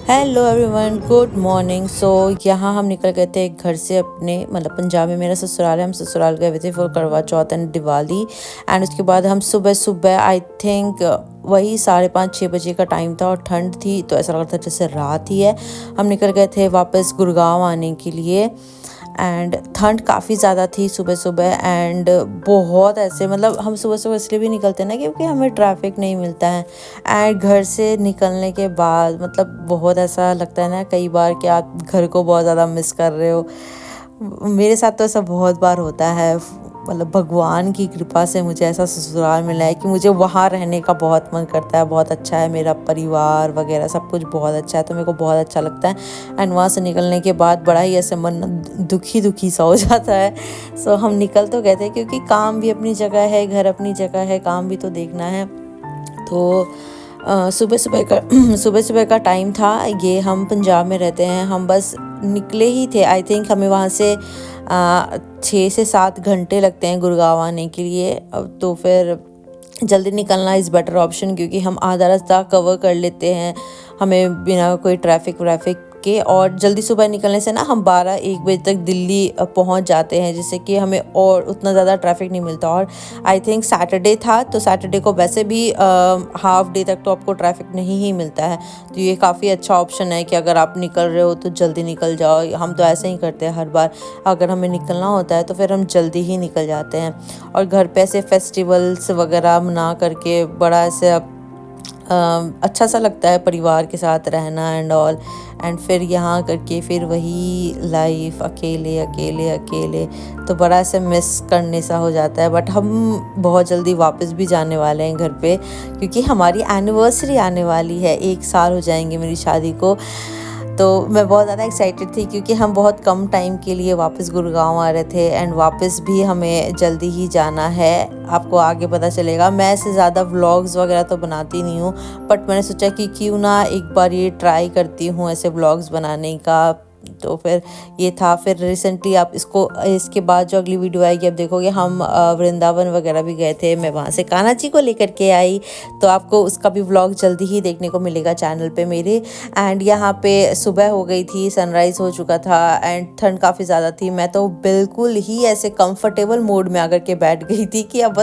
Hello everyone, good morning. यहाँ हम निकल गए थे घर से अपने, मतलब पंजाब में मेरा ससुराल है। हम ससुराल गए हुए थे फॉर करवा चौथ एंड दिवाली। एंड उसके बाद हम सुबह सुबह आई थिंक वही 5:30-6 बजे का टाइम था और ठंड थी, तो ऐसा लग रहा था जैसे रात ही है। हम निकल गए थे वापस गुड़गांव आने के लिए। एंड ठंड काफ़ी ज़्यादा थी सुबह सुबह। एंड बहुत ऐसे, मतलब हम सुबह सुबह इसलिए भी निकलते हैं ना क्योंकि हमें ट्रैफिक नहीं मिलता है। एंड घर से निकलने के बाद मतलब बहुत ऐसा लगता है ना कई बार कि आप घर को बहुत ज़्यादा मिस कर रहे हो। मेरे साथ तो ऐसा बहुत बार होता है। मतलब भगवान की कृपा से मुझे ऐसा ससुराल मिला है कि मुझे वहाँ रहने का बहुत मन करता है। बहुत अच्छा है, मेरा परिवार वगैरह सब कुछ बहुत अच्छा है, तो मेरे को बहुत अच्छा लगता है। एंड वहाँ से निकलने के बाद बड़ा ही ऐसे मन दुखी दुखी सा हो जाता है। हम निकल तो गए थे क्योंकि काम भी अपनी जगह है, घर अपनी जगह है, काम भी तो देखना है। तो सुबह सुबह का सुबह सुबह का टाइम था। ये हम पंजाब में रहते हैं, हम बस निकले ही थे। आई थिंक हमें वहाँ से 6 से 7 घंटे लगते हैं गुड़गांव आने के लिए। अब तो फिर जल्दी निकलना इज़ बेटर ऑप्शन, क्योंकि हम आधा रास्ता कवर कर लेते हैं हमें बिना कोई ट्रैफिक व्रैफिक के। और जल्दी सुबह निकलने से ना हम 12-1 बजे तक दिल्ली पहुंच जाते हैं, जिससे कि हमें और उतना ज़्यादा ट्रैफिक नहीं मिलता। और आई थिंक सैटरडे था, तो सैटरडे को वैसे भी हाफ डे तक तो आपको ट्रैफिक नहीं ही मिलता है। तो ये काफ़ी अच्छा ऑप्शन है कि अगर आप निकल रहे हो तो जल्दी निकल जाओ। हम तो ऐसे ही करते हैं हर बार, अगर हमें निकलना होता है तो फिर हम जल्दी ही निकल जाते हैं। और घर पे ऐसे फेस्टिवल्स वगैरह मना करके बड़ा ऐसे अच्छा सा लगता है परिवार के साथ रहना एंड ऑल। एंड फिर यहाँ करके फिर वही लाइफ अकेले अकेले अकेले, तो बड़ा ऐसे मिस करने सा हो जाता है। बट हम बहुत जल्दी वापस भी जाने वाले हैं घर पे, क्योंकि हमारी एनिवर्सरी आने वाली है। 1 साल हो जाएंगे मेरी शादी को। तो मैं बहुत ज़्यादा एक्साइटेड थी क्योंकि हम बहुत कम टाइम के लिए वापस गुड़गांव आ रहे थे। एंड वापस भी हमें जल्दी ही जाना है। आपको आगे पता चलेगा। मैं ऐसे ज़्यादा व्लॉग्स वगैरह तो बनाती नहीं हूँ, बट मैंने सोचा कि क्यों ना एक बार ये ट्राई करती हूँ ऐसे व्लॉग्स बनाने का। तो फिर ये था। फिर रिसेंटली आप इसके बाद जो अगली वीडियो आएगी आप देखोगे, हम वृंदावन वगैरह भी गए थे। मैं वहाँ से कान्हा जी को लेकर के आई, तो आपको उसका भी व्लॉग जल्दी ही देखने को मिलेगा चैनल पे मेरे। एंड यहाँ पे सुबह हो गई थी, सनराइज़ हो चुका था एंड ठंड काफ़ी ज़्यादा थी। मैं तो बिल्कुल ही ऐसे कंफर्टेबल मोड में आकर के बैठ गई थी कि अब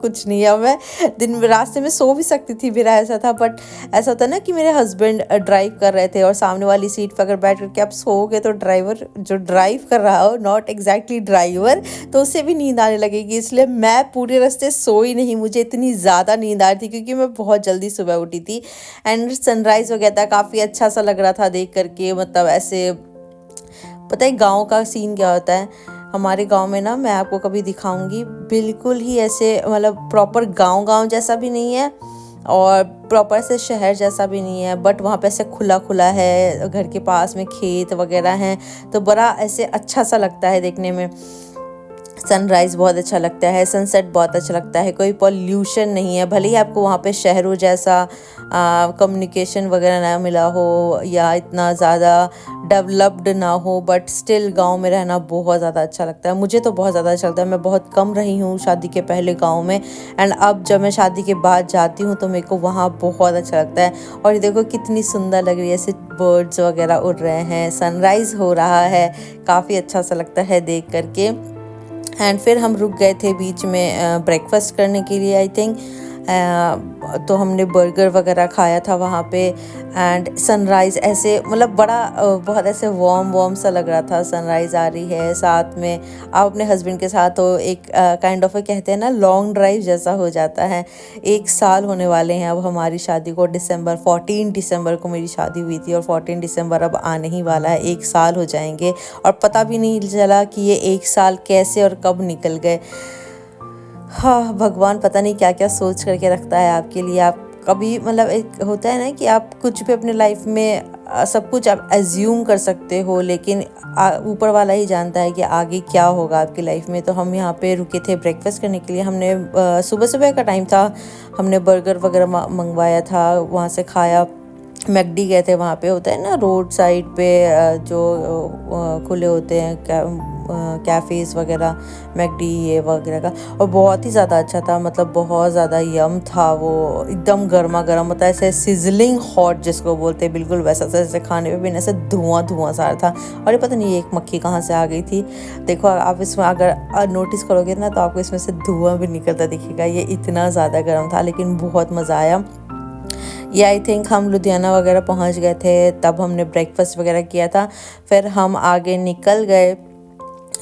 कुछ नहीं है। अब मैं दिन में रास्ते में सो भी सकती थी, मेरा ऐसा था। बट ऐसा होता है ना कि मेरे हस्बैंड ड्राइव कर रहे थे और सामने वाली सीट पर अगर बैठ करके आप सोओगे तो ड्राइवर जो ड्राइव कर रहा हो, नॉट एग्जैक्टली ड्राइवर, तो उससे भी नींद आने लगेगी। इसलिए मैं पूरे रास्ते सोई नहीं, मुझे इतनी ज़्यादा नींद आ रही थी क्योंकि मैं बहुत जल्दी सुबह उठी थी। एंड सनराइज़ हो गया था, काफ़ी अच्छा सा लग रहा था देख करके। मतलब ऐसे पता है गाँव का सीन क्या होता है। हमारे गांव में ना, मैं आपको कभी दिखाऊंगी, बिल्कुल ही ऐसे मतलब प्रॉपर गांव गांव जैसा भी नहीं है और प्रॉपर से शहर जैसा भी नहीं है। बट वहाँ पे ऐसे खुला खुला है, घर के पास में खेत वगैरह हैं, तो बड़ा ऐसे अच्छा सा लगता है देखने में। सनराइज़ बहुत अच्छा लगता है, सनसेट बहुत अच्छा लगता है, कोई पॉल्यूशन नहीं है। भले ही आपको वहाँ पे शहरों जैसा कम्युनिकेशन वगैरह ना मिला हो या इतना ज़्यादा डेवलप्ड ना हो, बट स्टिल गांव में रहना बहुत ज़्यादा अच्छा लगता है। मुझे तो बहुत ज़्यादा अच्छा लगता है। मैं बहुत कम रही हूँ शादी के पहले गांव में, एंड अब जब मैं शादी के बाद जाती हूँ तो मेरे को वहाँ बहुत अच्छा लगता है। और ये देखो कितनी सुंदर लग रही है, ऐसे बर्ड्स वगैरह उड़ रहे हैं, सनराइज़ हो रहा है, काफ़ी अच्छा सा लगता है देख करके। एंड फिर हम रुक गए थे बीच में ब्रेकफास्ट करने के लिए आई थिंक। तो हमने बर्गर वगैरह खाया था वहाँ पे। एंड सनराइज़ ऐसे मतलब बड़ा बहुत ऐसे वार्म सा लग रहा था। सनराइज़ आ रही है साथ में, आप अपने हस्बैंड के साथ हो, एक काइंड ऑफ कहते हैं ना लॉन्ग ड्राइव जैसा हो जाता है। 1 साल होने वाले हैं अब हमारी शादी को। 14 दिसंबर को मेरी शादी हुई थी और 14 दिसंबर अब आने ही वाला है, 1 साल हो जाएंगे। और पता भी नहीं चला कि ये 1 साल कैसे और कब निकल गए। हाँ, भगवान पता नहीं क्या क्या सोच करके रखता है आपके लिए। आप कभी मतलब एक होता है ना कि आप कुछ भी अपने लाइफ में सब कुछ आप एज्यूम कर सकते हो, लेकिन ऊपर वाला ही जानता है कि आगे क्या होगा आपकी लाइफ में। तो हम यहाँ पे रुके थे ब्रेकफास्ट करने के लिए। हमने सुबह सुबह का टाइम था, हमने बर्गर वगैरह मंगवाया था, वहाँ से खाया। मैकडी गए थे, वहाँ पे होता है ना रोड साइड पे जो खुले होते हैं, क्या कैफ़ेज़ वगैरह, मैकडी ये वगैरह का, और बहुत ही ज़्यादा अच्छा था। मतलब बहुत ज़्यादा यम था वो, एकदम गर्मा गर्म होता है, ऐसे सिजलिंग हॉट जिसको बोलते हैं, बिल्कुल वैसा था जैसे खाने पे भी ऐसे धुआं धुआं सा था। और ये पता नहीं ये एक मक्खी कहाँ से आ गई थी। देखो आप इसमें अगर नोटिस करोगे ना तो आपको इसमें से धुआं भी निकलता दिखेगा। ये इतना ज़्यादा गर्म था लेकिन बहुत मज़ा आया। ये आई थिंक हम लुधियाना वगैरह पहुंच गए थे, तब हमने ब्रेकफास्ट वगैरह किया था, फिर हम आगे निकल गए।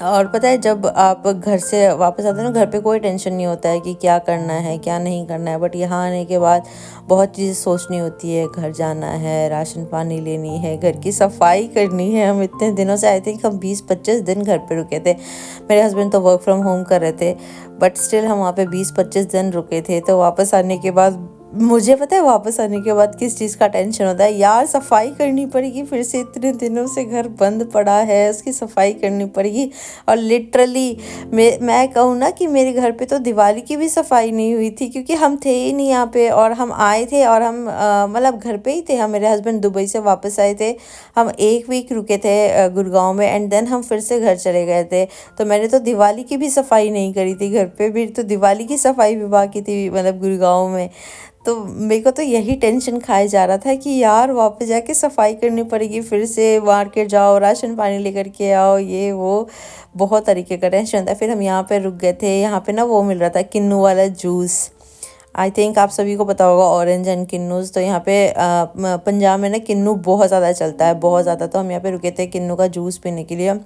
और पता है जब आप घर से वापस आते हो ना, घर पे कोई टेंशन नहीं होता है कि क्या करना है क्या नहीं करना है, बट यहाँ आने के बाद बहुत चीज़ें सोचनी होती है। घर जाना है, राशन पानी लेनी है, घर की सफाई करनी है। हम इतने दिनों से आई थिंक हम 20-25 दिन घर पे रुके थे। मेरे हस्बैंड तो वर्क फ्रॉम होम कर रहे थे, बट स्टिल हम वहाँ पे 20-25 दिन रुके थे। तो वापस आने के बाद मुझे पता है वापस आने के बाद किस चीज़ का टेंशन होता है, यार सफाई करनी पड़ेगी फिर से, इतने दिनों से घर बंद पड़ा है, उसकी सफाई करनी पड़ेगी। और लिटरली मैं कहूँ ना कि मेरे घर पे तो दिवाली की भी सफाई नहीं हुई थी, क्योंकि हम थे ही नहीं यहाँ पे, और हम आए थे और हम मतलब घर पे ही थे। हम, मेरे हस्बैंड दुबई से वापस आए थे, हम 1 वीक रुके थे गुड़गांव में, एंड देन हम फिर से घर चले गए थे। तो मैंने तो दिवाली की भी सफाई नहीं करी थी घर पे भी, तो दिवाली की सफाई भी बाकी थी मतलब गुड़गांव में। तो मेरे को तो यही टेंशन खाया जा रहा था कि यार वापस जाके सफाई करनी पड़ेगी, फिर से मार्केट जाओ, राशन पानी लेकर के आओ, ये वो बहुत तरीके का टेंशन था। फिर हम यहाँ पे रुक गए थे, यहाँ पे ना वो मिल रहा था किन्नू वाला जूस। आई थिंक आप सभी को पता होगा, ऑरेंज एंड किन्नूज। तो यहाँ पे पंजाब में ना किन्नू बहुत ज़्यादा चलता है, बहुत ज़्यादा। तो हम यहाँ पे रुके थे किन्नू का जूस पीने के लिए,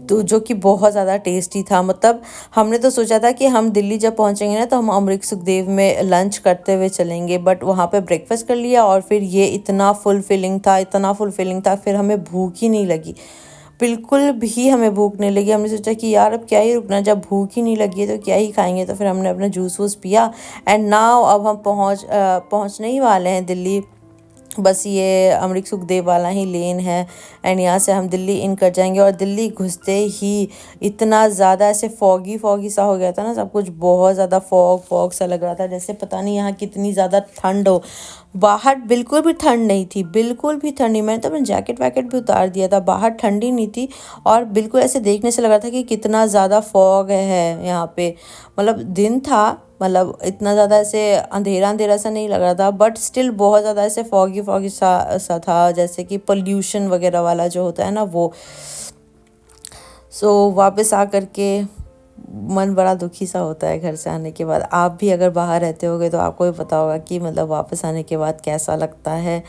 तो जो कि बहुत ज़्यादा टेस्टी था। मतलब हमने तो सोचा था कि हम दिल्ली जब पहुंचेंगे ना तो हम अमृत सुखदेव में लंच करते हुए चलेंगे, बट वहाँ पे ब्रेकफास्ट कर लिया, और फिर ये इतना फुलफिलिंग था, इतना फुलफिलिंग था, फिर हमें भूख ही नहीं लगी, बिल्कुल भी हमें भूख नहीं लगी। हमने सोचा कि यार अब क्या ही रुकना, जब भूख ही नहीं लगी है तो क्या ही खाएंगे। तो फिर हमने अपना जूस वूस पिया, एंड नाउ अब हम पहुँचने ही वाले हैं दिल्ली। बस ये अमृत सुखदेव वाला ही लेन है, एंड यहाँ से हम दिल्ली इन कर जाएंगे। और दिल्ली घुसते ही इतना ज़्यादा ऐसे फॉगी फॉगी सा हो गया था ना, सब कुछ बहुत ज़्यादा फॉग फॉग सा लग रहा था, जैसे पता नहीं यहाँ कितनी ज़्यादा ठंड हो। बाहर बिल्कुल भी ठंड नहीं थी, बिल्कुल भी ठंड नहीं। मैंने तो अपना जैकेट वैकेट भी उतार दिया था, बाहर ठंडी नहीं थी। और बिल्कुल ऐसे देखने से लग रहा था कि कितना ज़्यादा फॉग है यहाँ पे। मतलब दिन था, मतलब इतना ज़्यादा ऐसे अंधेरा अंधेरा सा नहीं लग रहा था, बट स्टिल बहुत ज़्यादा ऐसे फॉगी फॉगी सा था, जैसे कि पोल्यूशन वगैरह वाला जो होता है ना वो। सो वापस आ कर के मन बड़ा दुखी सा होता है घर से आने के बाद। आप भी अगर बाहर रहते होगे तो आपको भी पता होगा कि मतलब वापस आने के बाद कैसा लगता है,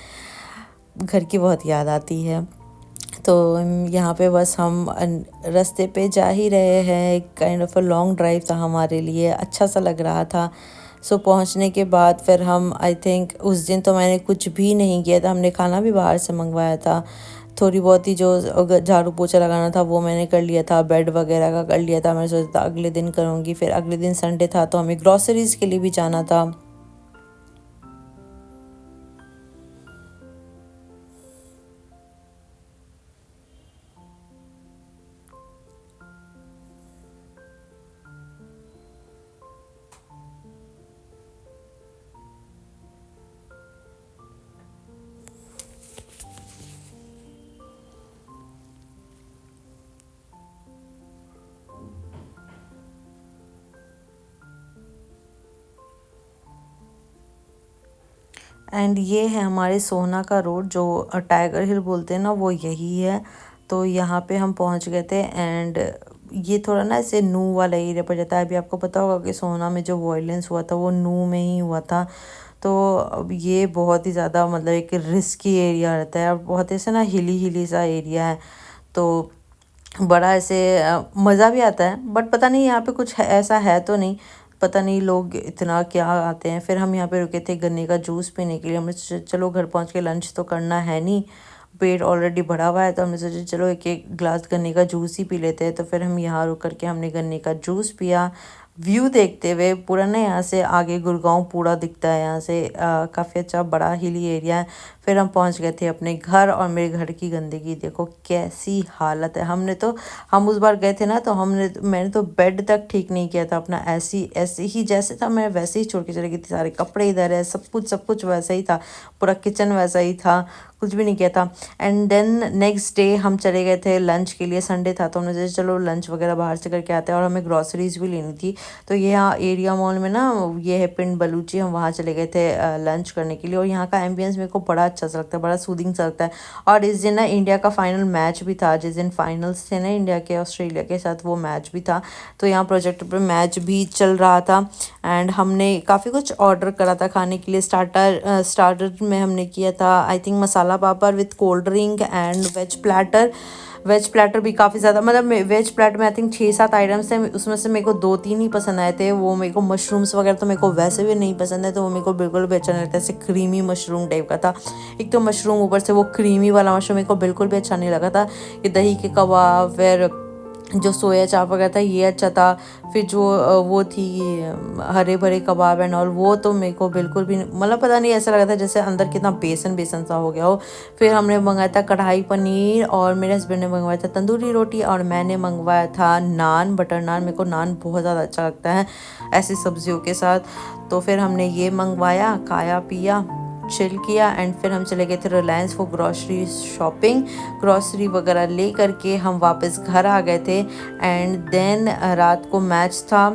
घर की बहुत याद आती है। तो यहाँ पे बस हम रास्ते पे जा ही रहे हैं, kind of a long drive था हमारे लिए, अच्छा सा लग रहा था। सो पहुँचने के बाद फिर हम, आई थिंक उस दिन तो मैंने कुछ भी नहीं किया था, हमने खाना भी बाहर से मंगवाया था। थोड़ी बहुत ही जो झाड़ू पोछा लगाना था वो मैंने कर लिया था, बेड वगैरह का कर लिया था। मैंने सोचा था अगले दिन करूँगी। फिर अगले दिन संडे था तो हमें ग्रॉसरीज़ के लिए भी जाना था। एंड ये है हमारे सोहना का रोड, जो टाइगर हिल बोलते हैं ना, वो यही है। तो यहाँ पे हम पहुँच गए थे, एंड ये थोड़ा ना ऐसे नू वाला एरिया पड़ जाता है। अभी आपको पता होगा कि सोहना में जो वायलेंस हुआ था वो नू में ही हुआ था। तो अब ये बहुत ही ज़्यादा मतलब एक रिस्की एरिया रहता है, और बहुत ऐसे ना हिली हिली सा एरिया है। तो बड़ा ऐसे मज़ा भी आता है, बट पता नहीं यहाँ पे कुछ ऐसा है तो नहीं, पता नहीं लोग इतना क्या आते हैं। फिर हम यहाँ पे रुके थे गन्ने का जूस पीने के लिए। हमने सोचा चलो घर पहुँच के लंच तो करना है नहीं, पेट ऑलरेडी भरा हुआ है, तो हमने सोचा चलो एक एक ग्लास गन्ने का जूस ही पी लेते हैं। तो फिर हम यहाँ रुक करके हमने गन्ने का जूस पिया, व्यू देखते हुए। पूरा ना यहाँ से आगे गुड़गांव पूरा दिखता है, यहाँ से काफ़ी अच्छा बड़ा हिली एरिया है। फिर हम पहुँच गए थे अपने घर, और मेरे घर की गंदगी देखो कैसी हालत है। हम उस बार गए थे ना, तो मैंने तो बेड तक ठीक नहीं किया था अपना, ऐसे ही जैसे था मैं वैसे ही छोड़ के चली गई थी। सारे कपड़े इधर है, सब कुछ वैसा ही था, पूरा किचन वैसा ही था, कुछ भी नहीं किया था। एंड देन नेक्स्ट डे हम चले गए थे लंच के लिए, संडे था तो हमने सोचा चलो लंच वगैरह बाहर से करके आते हैं, और हमें ग्रॉसरीज भी लेनी थी। तो ये यहाँ एरिया मॉल में ना ये है पिंड बलूची, हम वहाँ चले गए थे लंच करने के लिए। और यहाँ का एम्बियंस मेरे को बड़ा अच्छा सा लगता है, बड़ा सूदिंग सा लगता है। और इस दिन ना इंडिया का फाइनल मैच भी था, जिस दिन फाइनल्स थे ना इंडिया के ऑस्ट्रेलिया के साथ, वो मैच भी था। तो यहाँ प्रोजेक्टर पे मैच भी चल रहा था। एंड हमने काफ़ी कुछ ऑर्डर करा था खाने के लिए। स्टार्टर में हमने किया था I think masala papad with cold drink and veg platter. Veg platter भी काफ़ी ज़्यादा, मतलब वेज प्लेटर में आई थिंक 6-7 आइटम्स थे, उसमें से मेरे को 2-3 ही पसंद आए थे। वो मेरे को मशरूम्स वगैरह तो मेरे को वैसे भी नहीं पसंद है, तो वो मेरे को बिल्कुल भी अच्छा नहीं लगता। ऐसे क्रीमी मशरूम टाइप का था, एक तो मशरूम ऊपर से वो क्रीमी वाला मशरूम मेरे को बिल्कुल भी अच्छा नहीं लगा था। ये दही के कबाब, फिर जो सोया चाप वगैरह था ये अच्छा था। फिर जो वो थी हरे भरे कबाब एंड और वो तो मेरे को बिल्कुल भी मतलब पता नहीं, ऐसा लगा था जैसे अंदर कितना बेसन बेसन सा हो गया हो। फिर हमने मंगाया था कढ़ाई पनीर, और मेरे हस्बैंड ने मंगवाया था तंदूरी रोटी, और मैंने मंगवाया था नान, बटर नान। मेरे को नान बहुत ज़्यादा अच्छा लगता है ऐसी सब्जियों के साथ। तो फिर हमने ये मंगवाया, खाया पिया, चिल किया, एंड फिर हम चले गए थे Reliance for grocery shopping. Grocery वगैरह ले करके हम वापस घर आ गए थे। एंड देन रात को मैच था,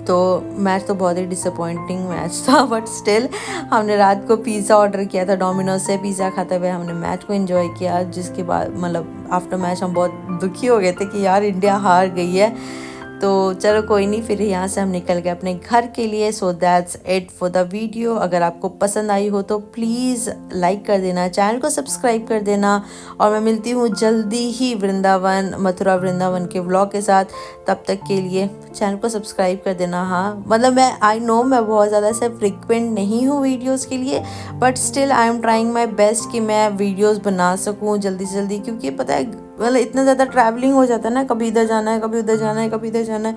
तो मैच तो बहुत ही डिसअपॉइंटिंग मैच था, बट स्टिल हमने रात को पिज़्ज़ा ऑर्डर किया था डोमिनोज से। पिज़्ज़ा खाते हुए हमने मैच को एंजॉय किया, जिसके बाद मतलब आफ्टर मैच हम बहुत दुखी हो गए थे कि यार इंडिया हार गई है। तो चलो कोई नहीं, फिर यहाँ से हम निकल गए अपने घर के लिए। So that's it for the video. अगर आपको पसंद आई हो तो प्लीज़ लाइक कर देना, चैनल को सब्सक्राइब कर देना, और मैं मिलती हूँ जल्दी ही वृंदावन, मथुरा वृंदावन के व्लॉग के साथ। तब तक के लिए चैनल को सब्सक्राइब कर देना। हाँ मतलब मैं आई नो मैं बहुत ज़्यादा से फ्रिक्वेंट नहीं हूँ वीडियोज़ के लिए, but still I am trying my best कि मैं वीडियोज़ बना सकूँ जल्दी से जल्दी, क्योंकि पता है मतलब इतना ज़्यादा ट्रैवलिंग हो जाता है ना, कभी इधर जाना है, कभी उधर जाना है, कभी इधर जाना है,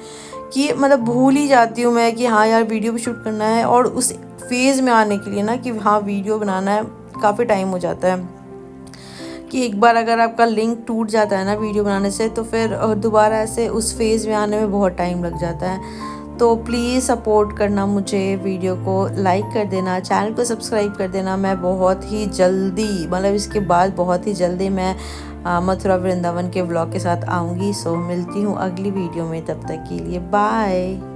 कि मतलब भूल ही जाती हूँ मैं कि हाँ यार वीडियो भी शूट करना है। और उस फेज़ में आने के लिए ना कि हाँ वीडियो बनाना है, काफ़ी टाइम हो जाता है। कि एक बार अगर आपका लिंक टूट जाता है ना वीडियो बनाने से, तो फिर दोबारा ऐसे उस फेज़ में आने में बहुत टाइम लग जाता है। तो प्लीज़ सपोर्ट करना मुझे, वीडियो को लाइक कर देना, चैनल को सब्सक्राइब कर देना। मैं बहुत ही जल्दी मतलब इसके बाद बहुत ही जल्दी मैं मथुरा वृंदावन के व्लॉग के साथ आऊँगी। सो मिलती हूँ अगली वीडियो में, तब तक के लिए बाय।